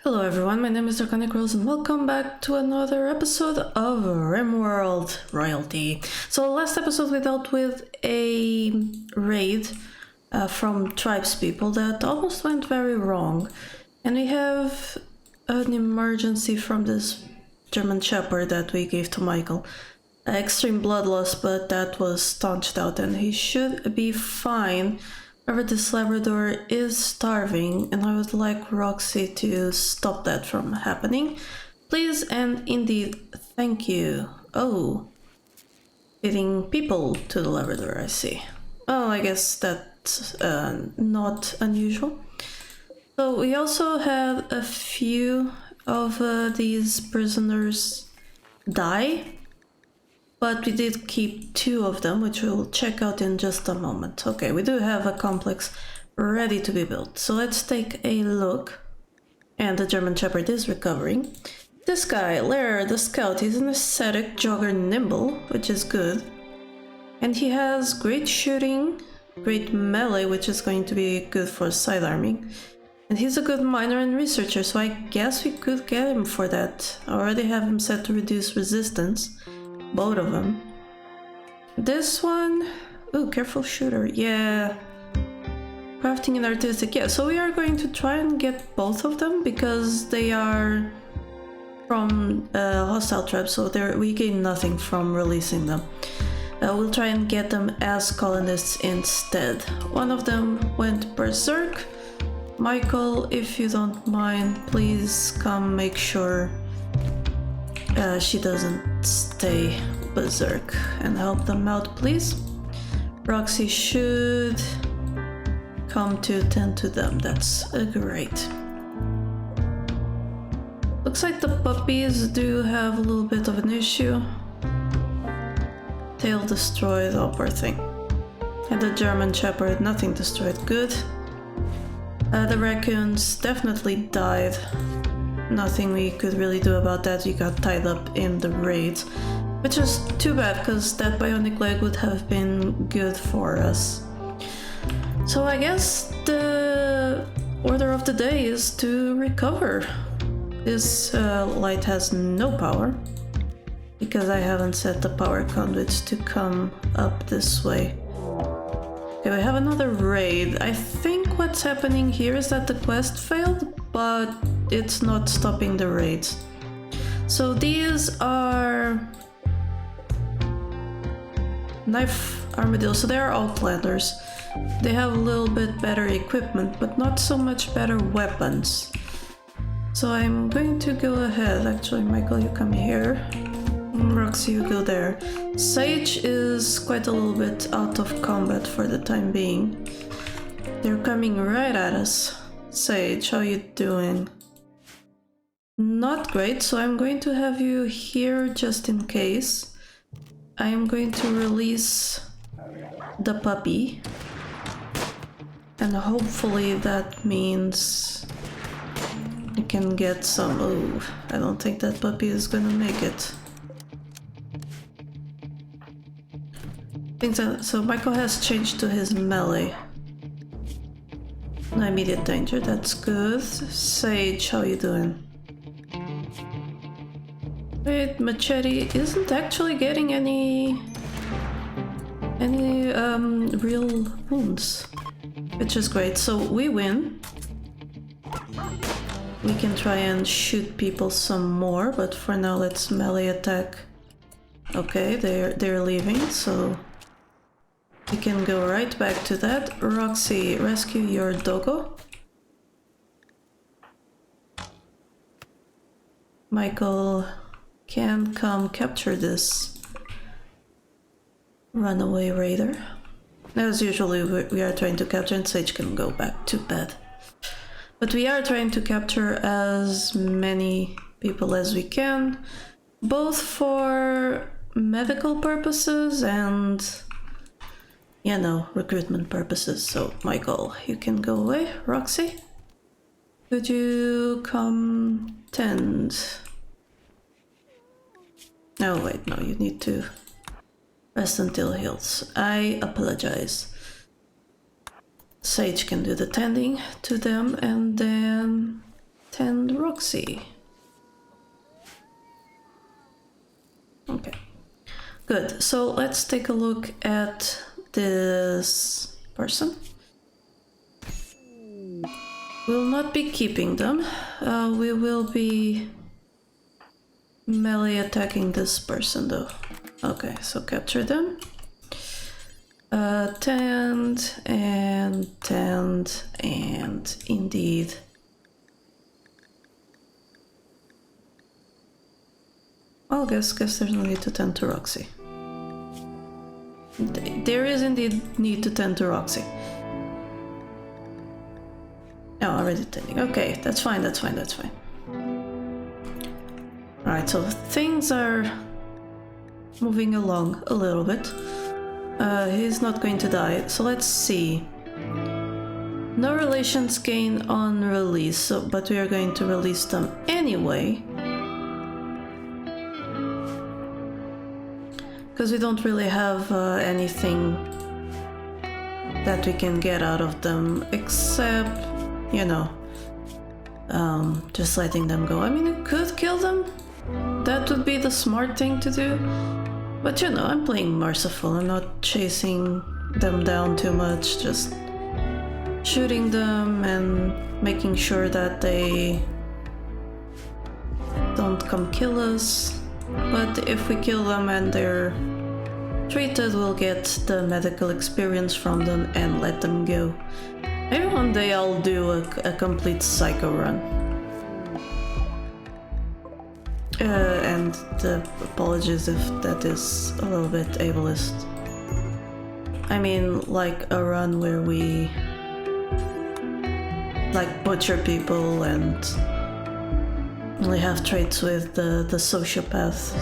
Hello everyone, my name is Draconicrose and welcome back to another episode of Rimworld Royalty. So last episode we dealt with a raid from tribespeople that almost went very wrong. And we have an emergency from this German Shepherd that we gave to Michael. Extreme blood loss, but that was staunched out and he should be fine. However, this Labrador is starving, and I would like Roxy to stop that from happening. Please, and indeed, thank you. Oh, feeding people to the Labrador, I see. Oh, I guess that's not unusual. So we also had a few of these prisoners die. But we did keep 2 of them, which we'll check out in just a moment. Okay, we do have a complex ready to be built. So let's take a look. And the German Shepherd is recovering. This guy, Lair, the scout, he's an ascetic, jogger, nimble, which is good. And he has great shooting, great melee, which is going to be good for sidearming. And he's a good miner and researcher, so I guess we could get him for that. I already have him set to reduce resistance. Both of them. This one... Ooh, careful shooter. Yeah. Crafting and artistic. Yeah, so we are going to try and get both of them because they are from hostile tribes, so we gain nothing from releasing them. We'll try and get them as colonists instead. One of them went berserk. Michael, if you don't mind, please come make sure she doesn't stay berserk and help them out, please. Roxy should come to tend to them. That's great. Looks like the puppies do have a little bit of an issue. Tail destroyed, oh poor thing. And the German Shepherd, nothing destroyed, good. The raccoons definitely died. Nothing we could really do about that. We got tied up in the raid, which is too bad because that bionic leg would have been good for us. So I guess the order of the day is to recover. This light has no power because I haven't set the power conduits to come up this way. Okay, we have another raid. I think what's happening here is that the quest failed, but it's not stopping the raids. So these are knife armadillos, so they are outlanders. They have a little bit better equipment, but not so much better weapons. So I'm going to go ahead. Actually, Michael, you come here. Roxy, you go there. Sage is quite a little bit out of combat for the time being. They're coming right at us. Sage, how you doing? Not great, so I'm going to have you here just in case. I am going to release the puppy. And hopefully that means I can get some... Oh, I don't think that puppy is gonna make it. So Michael has changed to his melee. No immediate danger, that's good. Sage, how you doing? Wait, Machete isn't actually getting any real wounds, which is great. So we win. We can try and shoot people some more, but for now let's melee attack. Okay, they're leaving, so we can go right back to that. Roxy, rescue your doggo. Michael can come capture this runaway raider. As usually we are trying to capture, and Sage can go back to bed. But we are trying to capture as many people as we can, both for medical purposes and, you know, recruitment purposes. So Michael, you can go away. Roxy, could you come tend? Oh wait, no, you need to rest until heals. I apologize. Sage can do the tending to them, and then tend Roxy. Okay, good. So let's take a look at this person. We'll not be keeping them. We will be melee attacking this person though. Okay, so capture them. Tend and indeed. Well, guess there's no need to tend to Roxy. There is indeed need to tend to Roxy. No, already tending. Okay, that's fine. Alright, so things are moving along a little bit. He's not going to die, so let's see. No relations gain on release, but we are going to release them anyway. Because we don't really have anything that we can get out of them, except, you know, just letting them go. I mean, you could kill them. That would be the smart thing to do. But you know, I'm playing merciful. I'm not chasing them down too much, just shooting them and making sure that they don't come kill us. But if we kill them and they're treated, we'll get the medical experience from them and let them go. Maybe one day I'll do a complete psycho run. And apologies if that is a little bit ableist. I mean, like a run where we like butcher people and only have traits with the sociopath.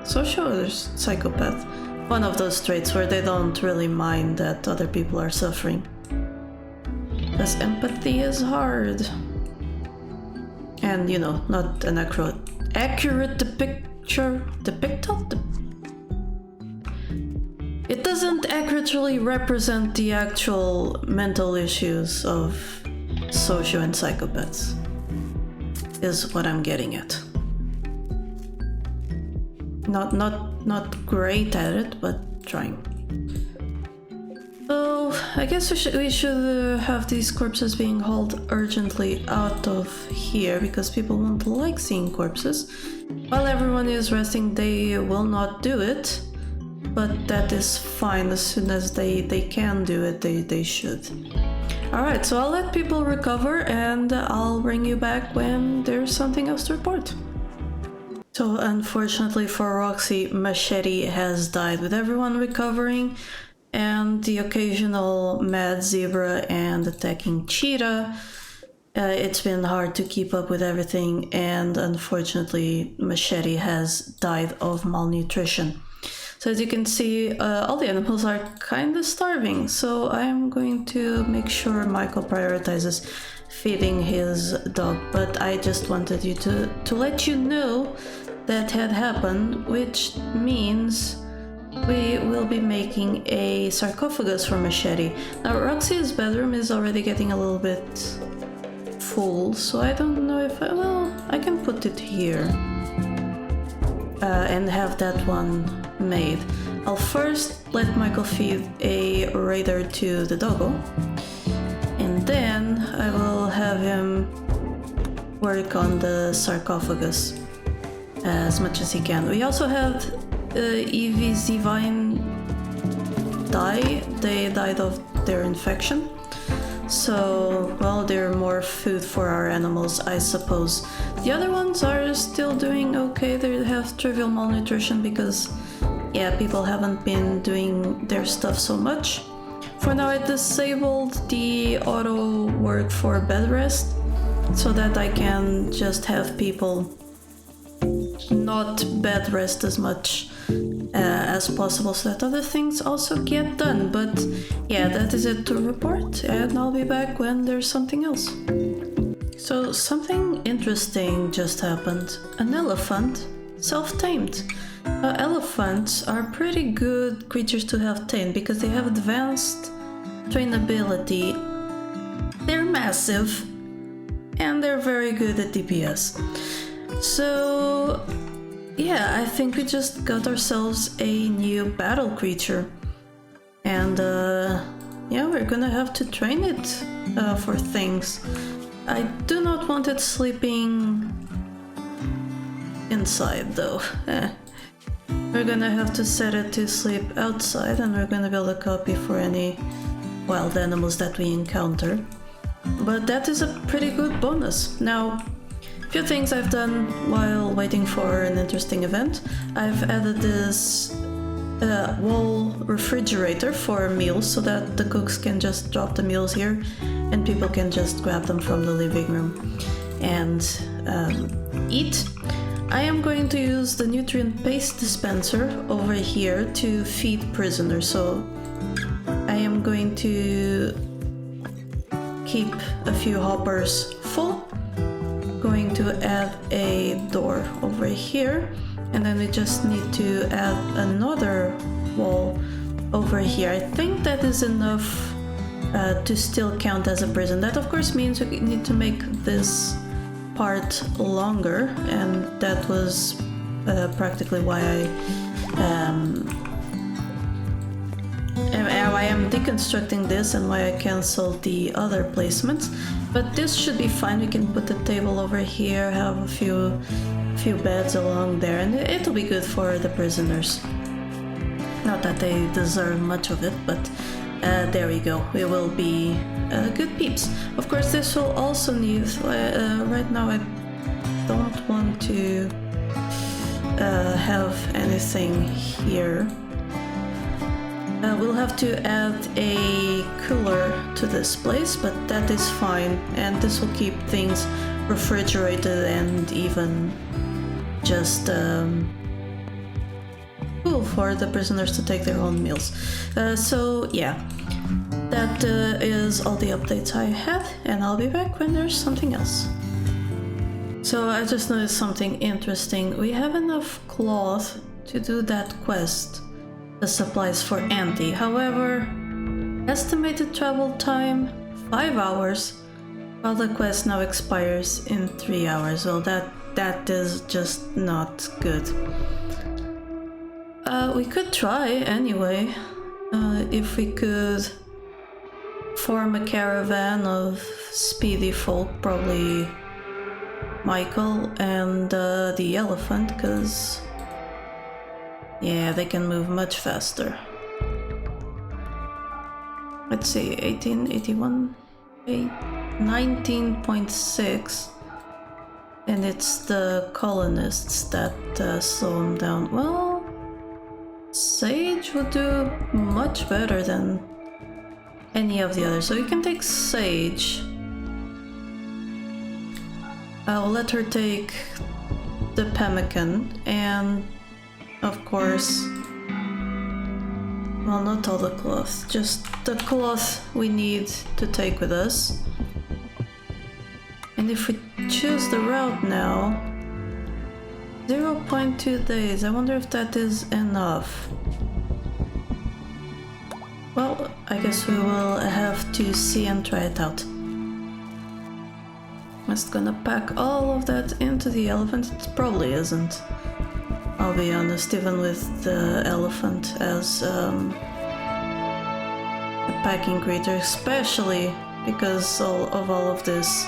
Social or psychopath? One of those traits where they don't really mind that other people are suffering. Because empathy is hard. And, you know, not an accurate depiction. It doesn't accurately represent the actual mental issues of socio and psychopaths, is what I'm getting at. Not great at it, but trying. So I guess we should have these corpses being hauled urgently out of here, because people won't like seeing corpses. While everyone is resting, they will not do it, but that is fine. As soon as they can do it, they should. Alright, so I'll let people recover and I'll bring you back when there's something else to report. So unfortunately for Roxy, Machete has died, with everyone recovering and the occasional mad zebra and attacking cheetah. It's been hard to keep up with everything, and unfortunately Machete has died of malnutrition. So as you can see, all the animals are kind of starving, so I'm going to make sure Michael prioritizes feeding his dog. But I just wanted you to let you know that had happened, which means we will be making a sarcophagus for Machete. Now Roxy's bedroom is already getting a little bit full, so I don't know if I can put it here and have that one made. I'll first let Michael feed a raider to the doggo, and then I will have him work on the sarcophagus as much as he can. We also have Evie Zevine die. They died of their infection. So, well, they're more food for our animals, I suppose. The other ones are still doing okay. They have trivial malnutrition because, yeah, people haven't been doing their stuff so much. For now, I disabled the auto work for bed rest so that I can just have people not bed rest as much as possible, so that other things also get done. But yeah, that is it to report, and I'll be back when there's something else. So something interesting just happened. An elephant self-tamed. Elephants are pretty good creatures to have tamed because they have advanced trainability. They're massive, and they're very good at DPS. So yeah, I think we just got ourselves a new battle creature. And yeah, we're gonna have to train it for things. I do not want it sleeping inside though. We're gonna have to set it to sleep outside, and we're gonna build a copy for any wild animals that we encounter. But that is a pretty good bonus. Now, a few things I've done while waiting for an interesting event. I've added this wall refrigerator for meals so that the cooks can just drop the meals here and people can just grab them from the living room and eat. I am going to use the nutrient paste dispenser over here to feed prisoners, so I am going to keep a few hoppers full. Going to add a door over here, and then we just need to add another wall over here. I think that is enough to still count as a prison. That of course means we need to make this part longer, and that was practically why I am deconstructing this and why I cancelled the other placements. But this should be fine. We can put the table over here, have a few beds along there, and it'll be good for the prisoners. Not that they deserve much of it, but there we go. We will be good peeps. Of course, this will also need... right now I don't want to have anything here. We'll have to add a cooler to this place, but that is fine, and this will keep things refrigerated and even just cool for the prisoners to take their own meals. So yeah, that is all the updates I had, and I'll be back when there's something else. So I just noticed something interesting. We have enough cloth to do that quest, the supplies for Andy. However, estimated travel time 5 hours, while the quest now expires in 3 hours. Well, that is just not good. We could try anyway. If we could form a caravan of speedy folk, probably Michael and the elephant, because yeah, they can move much faster. Let's see, 1881, 19.6, and it's the colonists that slow them down. Well, Sage would do much better than any of the others, so you can take Sage. I'll let her take the pemmican, and of course, well, not all the cloth, just the cloth we need to take with us. And if we choose the route now, 0.2 days, I wonder if that is enough. Well, I guess we will have to see and try it out. Just gonna pack all of that into the elephant. It probably isn't, I'll be honest, even with the elephant as a packing creature, especially because of all of this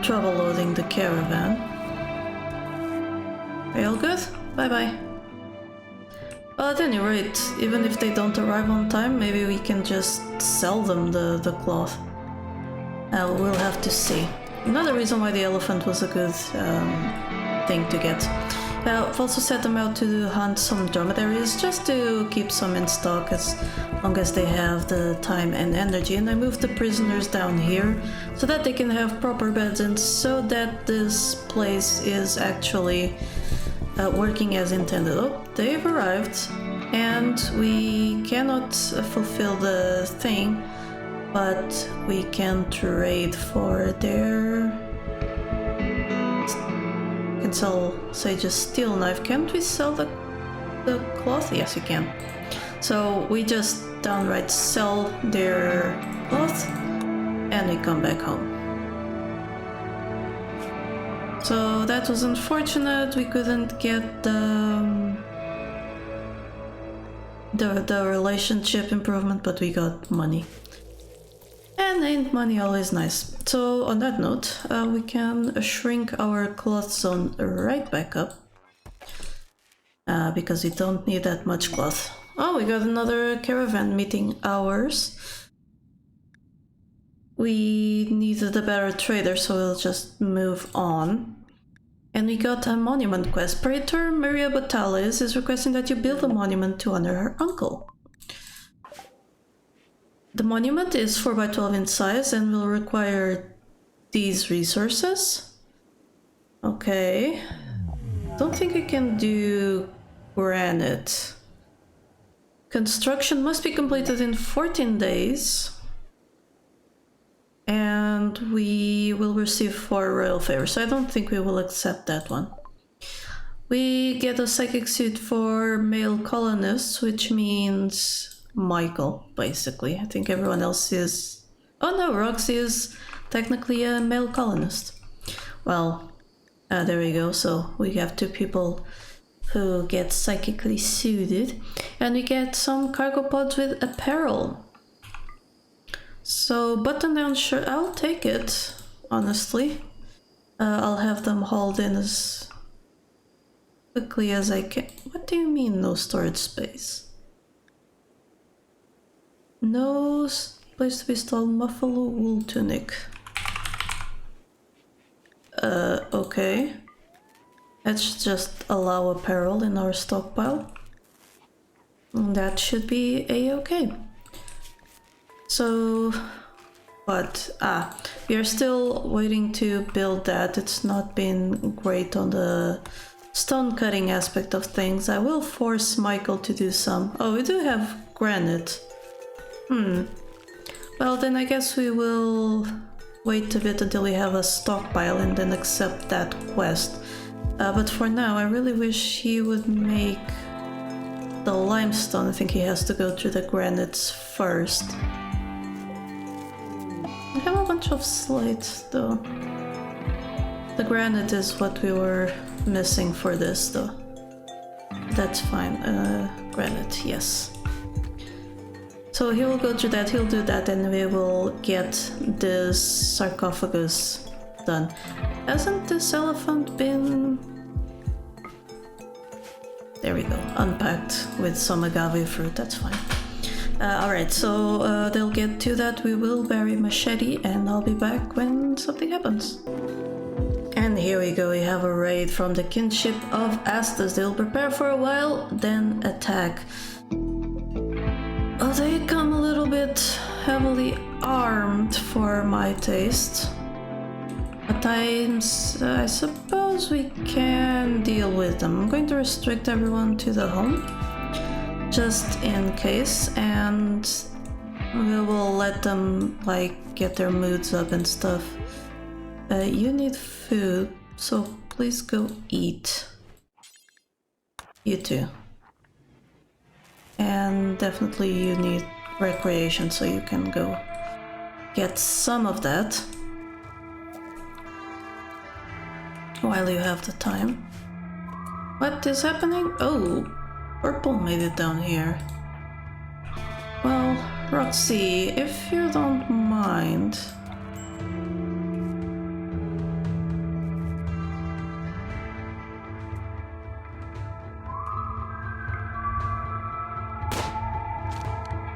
trouble loading the caravan. Are you all good? Bye-bye. Well, at any rate, even if they don't arrive on time, maybe we can just sell them the cloth. We'll have to see. Another reason why the elephant was a good thing to get. I've also set them out to hunt some dromedaries just to keep some in stock as long as they have the time and energy, and I moved the prisoners down here so that they can have proper beds and so that this place is actually working as intended. Oh, they've arrived and we cannot fulfill the thing, but we can trade for their... We can sell Sage's steel knife. Can't we sell the cloth? Yes, we can. So we just downright sell their cloth and we come back home. So that was unfortunate. We couldn't get the relationship improvement, but we got money. And ain't money always nice? So on that note, we can shrink our cloth zone right back up. Because we don't need that much cloth. Oh, we got another caravan meeting ours. We needed a better trader, so we'll just move on. And we got a monument quest. Praetor Maria Batalis is requesting that you build a monument to honor her uncle. The monument is 4x12 in size and will require these resources. Okay. Don't think I can do granite. Construction must be completed in 14 days. And we will receive 4 royal favors, so I don't think we will accept that one. We get a psychic suit for male colonists, which means Michael, basically. I think everyone else is... Oh no, Roxy is technically a male colonist. Well, there we go, so we have 2 people who get psychically suited. And we get some cargo pods with apparel. So button down shirt, I'll take it, honestly. I'll have them hauled in as quickly as I can. What do you mean no storage space? No place to be stored, buffalo wool tunic. Okay. Let's just allow apparel in our stockpile. That should be a-okay. So, but, we are still waiting to build that. It's not been great on the stone cutting aspect of things. I will force Michael to do some. Oh, we do have granite. Well, then I guess we will wait a bit until we have a stockpile and then accept that quest. But for now, I really wish he would make the limestone. I think he has to go through the granites first. I have a bunch of slates though. The granite is what we were missing for this though. That's fine. Granite, yes. So he will go through that, he'll do that, and we will get this sarcophagus done. Hasn't this elephant been... There we go, unpacked with some agave fruit, that's fine. Alright, so they'll get to that. We will bury Machete and I'll be back when something happens. And here we go, we have a raid from the kinship of Astas. They'll prepare for a while, then attack. Oh, they come a little bit heavily armed for my taste. At times, I suppose we can deal with them. I'm going to restrict everyone to the home. Just in case, and we will let them like get their moods up and stuff. You need food, so please go eat. You too. And definitely you need recreation, so you can go get some of that while you have the time. What is happening? Oh! Purple made it down here. Well, Roxy, if you don't mind...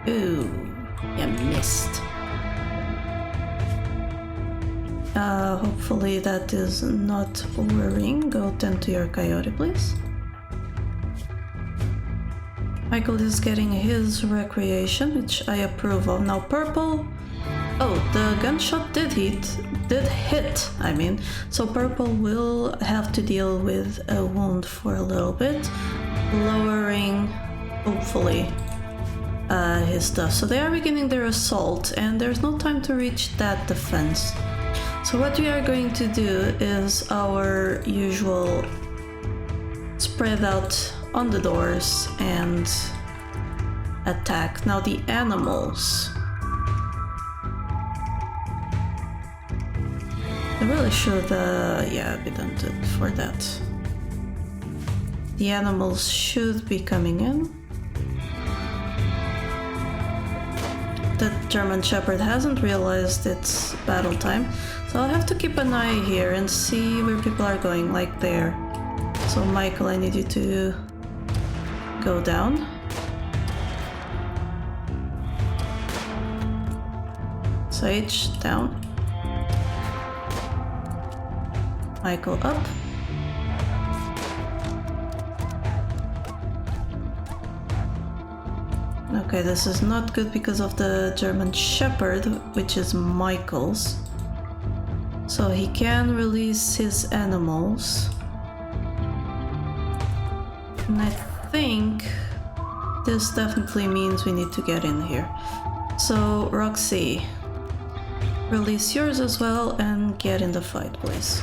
Ooh, you missed. Hopefully that is not worrying. Go tend to your coyote, please. Michael is getting his recreation, which I approve of. Now purple... Oh, the gunshot did hit, I mean. So purple will have to deal with a wound for a little bit, lowering, hopefully, his stuff. So they are beginning their assault, and there's no time to reach that defense. So what we are going to do is our usual spread out on the doors and attack. Now the animals. I really should, yeah, be done for that. The animals should be coming in. The German Shepherd hasn't realized it's battle time, so I'll have to keep an eye here and see where people are going, like there. So Michael, I need you to go down. Sage, down. Michael, up. Okay, this is not good because of the German Shepherd, which is Michael's. So he can release his animals. And I think this definitely means we need to get in here. So, Roxy, release yours as well and get in the fight, please.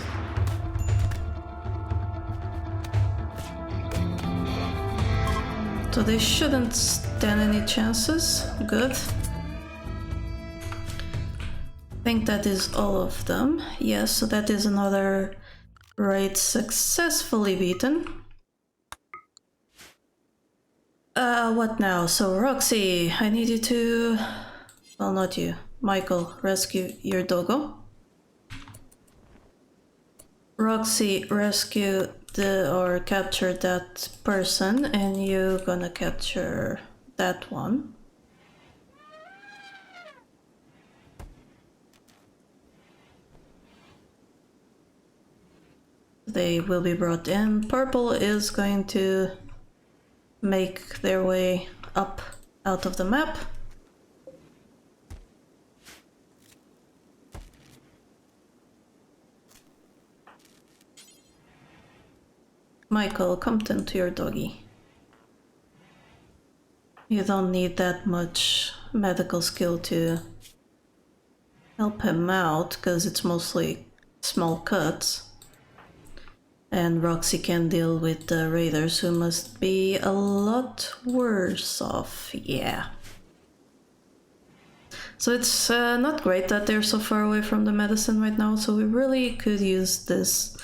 So they shouldn't stand any chances. Good. I think that is all of them. Yes, so that is another raid successfully beaten. What now? So Roxy, I need you to... Well, not you. Michael, rescue your doggo. Roxy, rescue or capture that person, and you're gonna capture that one. They will be brought in. Purple is going to make their way up out of the map. Michael, come tend to your doggy. You don't need that much medical skill to help him out, because it's mostly small cuts. And Roxy can deal with the raiders, who must be a lot worse off, yeah. So it's not great that they're so far away from the medicine right now, so we really could use this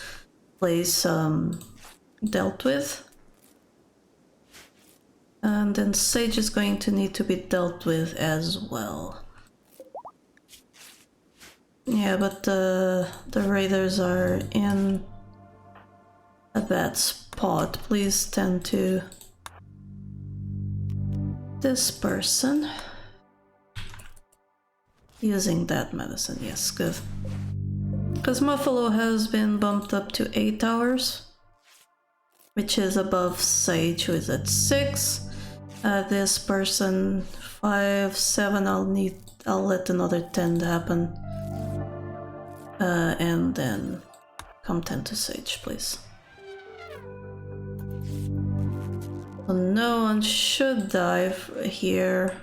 place dealt with. And then Sage is going to need to be dealt with as well. Yeah, but the raiders are in a bad spot. Please tend to this person. Using that medicine, yes, good. Because Muffalo has been bumped up to 8 hours, which is above Sage, who is at 6. This person 5, 7. I'll let another 10 happen, and then come 10 to Sage, please. So no one should die here.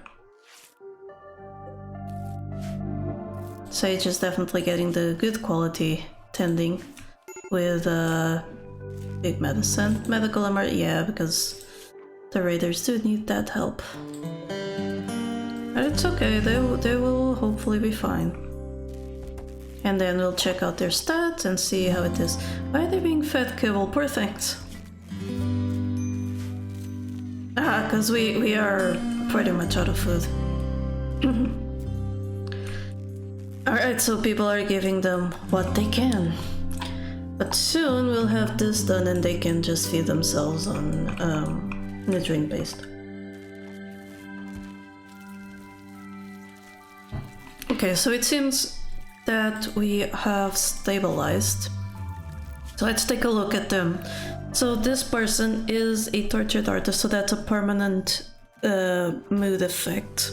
Sage is definitely getting the good quality tending with big medicine. Medical emergency, yeah, because the raiders do need that help. But it's okay, they will hopefully be fine. And then we'll check out their stats and see how it is. Why are they being fed kibble? Poor things. Because we are pretty much out of food. Alright, so people are giving them what they can. But soon we'll have this done and they can just feed themselves on nutrient based. Okay, so it seems that we have stabilized. So let's take a look at them. So this person is a tortured artist, so that's a permanent mood effect.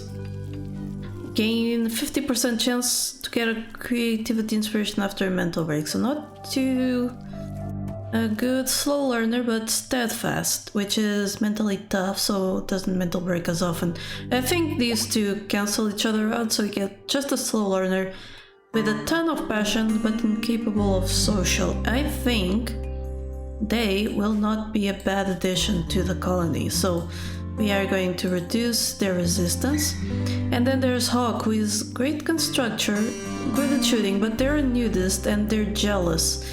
Gain 50% chance to get a creativity inspiration after a mental break. So not too a good slow learner, but steadfast, which is mentally tough, so it doesn't mental break as often. I think these two cancel each other out, so you get just a slow learner with a ton of passion, but incapable of social. I think they will not be a bad addition to the colony. So we are going to reduce their resistance. And then there's Hawk, who is great constructor, good at shooting, but they're a nudist and they're jealous.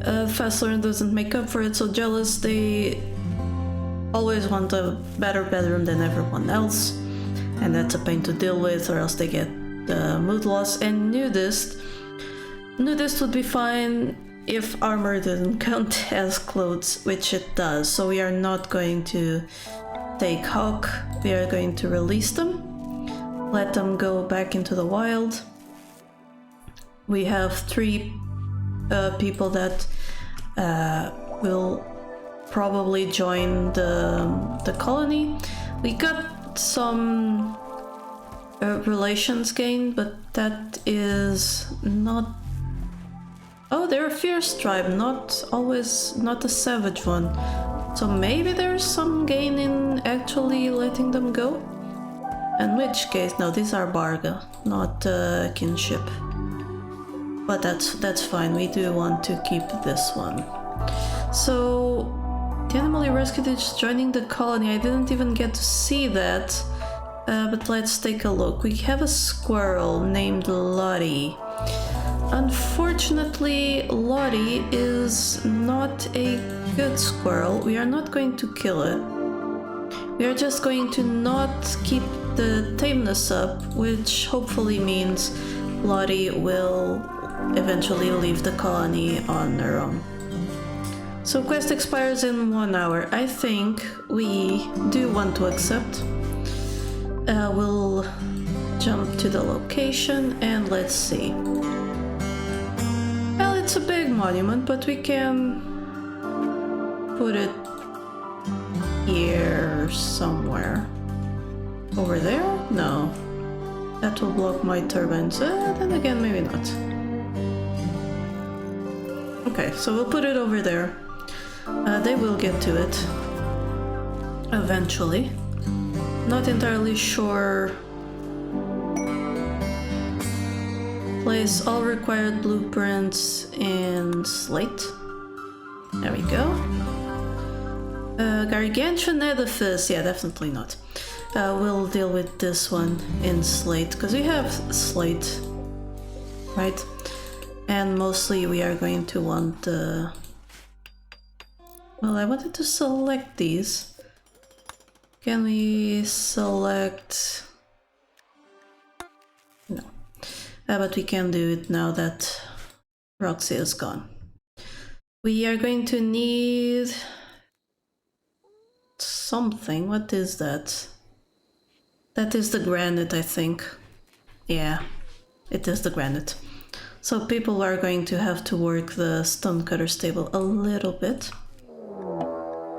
Fast learn doesn't make up for it, so jealous, they always want a better bedroom than everyone else, and that's a pain to deal with, or else they get mood loss. And nudist would be fine if armor didn't count as clothes, which it does, so we are not going to take Hawk. We are going to release them, let them go back into the wild. We have 3 people that will probably join the colony. We got some relations gained, but that is not... Oh, they're a fierce tribe, not a savage one. So maybe there's some gain in actually letting them go? In which case, no, these are barga, not kinship. But that's fine, we do want to keep this one. So, the animal you rescued is joining the colony. I didn't even get to see that, but let's take a look. We have a squirrel named Lottie. Unfortunately, Lottie is not a good squirrel. We are not going to kill it. We are just going to not keep the tameness up, which hopefully means Lottie will eventually leave the colony on her own. So quest expires in 1 hour. I think we do want to accept. We'll jump to the location and let's see. Well, it's a big monument, but we can put it here somewhere. Over there? No. That will block my turbines. Then again, maybe not. Okay, so we'll put it over there. They will get to it eventually. Not entirely sure. Place all required blueprints in slate. There we go. Gargantuan edifice. Yeah, definitely not. We'll deal with this one in slate, because we have slate, right? And mostly we are going to want well, I wanted to select these. Can we select... No. But we can do it now that Roxy is gone. We are going to need... something. What is that? That is the granite, I think. Yeah, it is the granite. So people are going to have to work the stonecutter stable a little bit.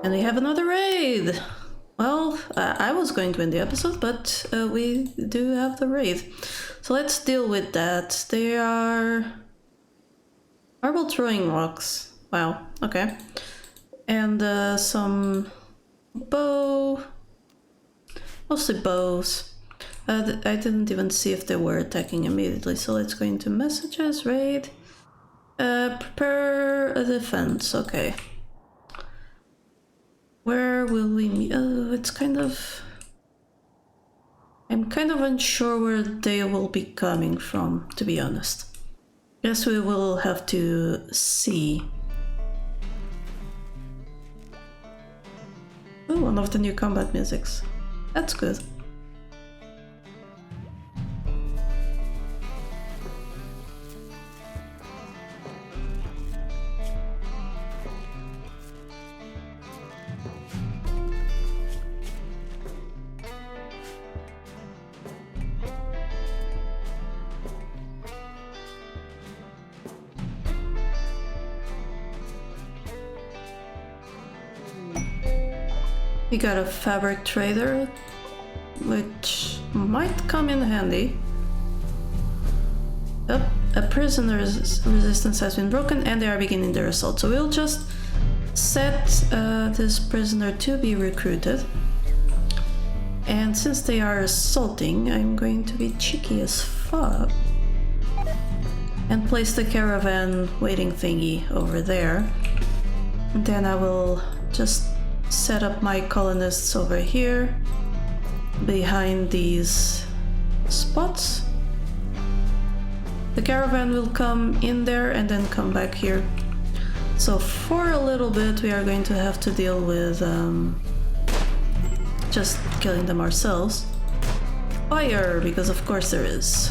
And we have another raid! Well, I was going to end the episode, but we do have the raid. So let's deal with that. They are... marble throwing rocks. Wow, okay. And some bow... mostly bows. I didn't even see if they were attacking immediately, so let's go into messages, raid. Prepare a defense, okay. Where will we meet? Oh, it's kind of... I'm kind of unsure where they will be coming from, to be honest. Guess we will have to see. Oh, one of the new combat musics. That's good. We got a fabric trader, which might come in handy. Oh, a prisoner's resistance has been broken and they are beginning their assault. So we'll just set this prisoner to be recruited. And since they are assaulting, I'm going to be cheeky as fuck and place the caravan waiting thingy over there. And then I will just set up my colonists over here, behind these spots. The caravan will come in there and then come back here. So for a little bit we are going to have to deal with just killing them ourselves. Fire, because of course there is.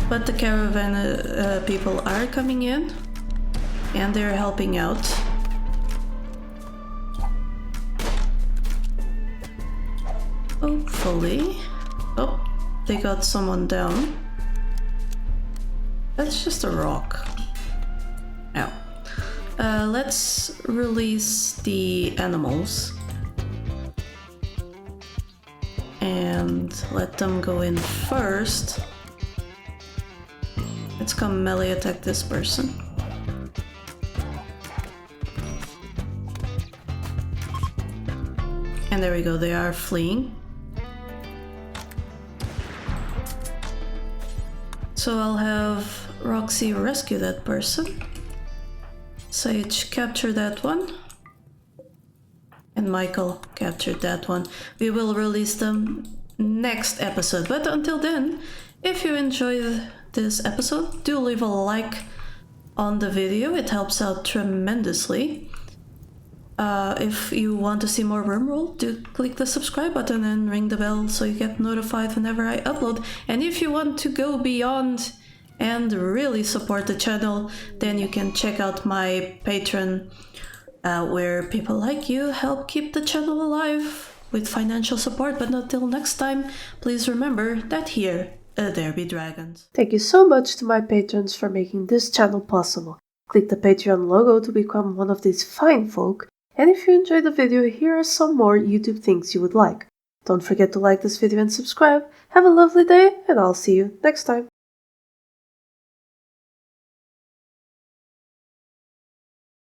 But the caravan people are coming in and they're helping out. Hopefully. Oh, they got someone down. That's just a rock. Ow. Let's release the animals. And let them go in first. Let's come melee attack this person. And there we go, they are fleeing. So I'll have Roxy rescue that person. Sage capture that one. And Michael captured that one. We will release them next episode. But until then, if you enjoyed this episode, do leave a like on the video. It helps out tremendously. If you want to see more Rimworld, do click the subscribe button and ring the bell so you get notified whenever I upload. And if you want to go beyond and really support the channel, then you can check out my Patreon, where people like you help keep the channel alive with financial support. But until next time, please remember that here, there be dragons. Thank you so much to my patrons for making this channel possible. Click the Patreon logo to become one of these fine folk. And if you enjoyed the video, here are some more YouTube things you would like. Don't forget to like this video and subscribe. Have a lovely day, and I'll see you next time.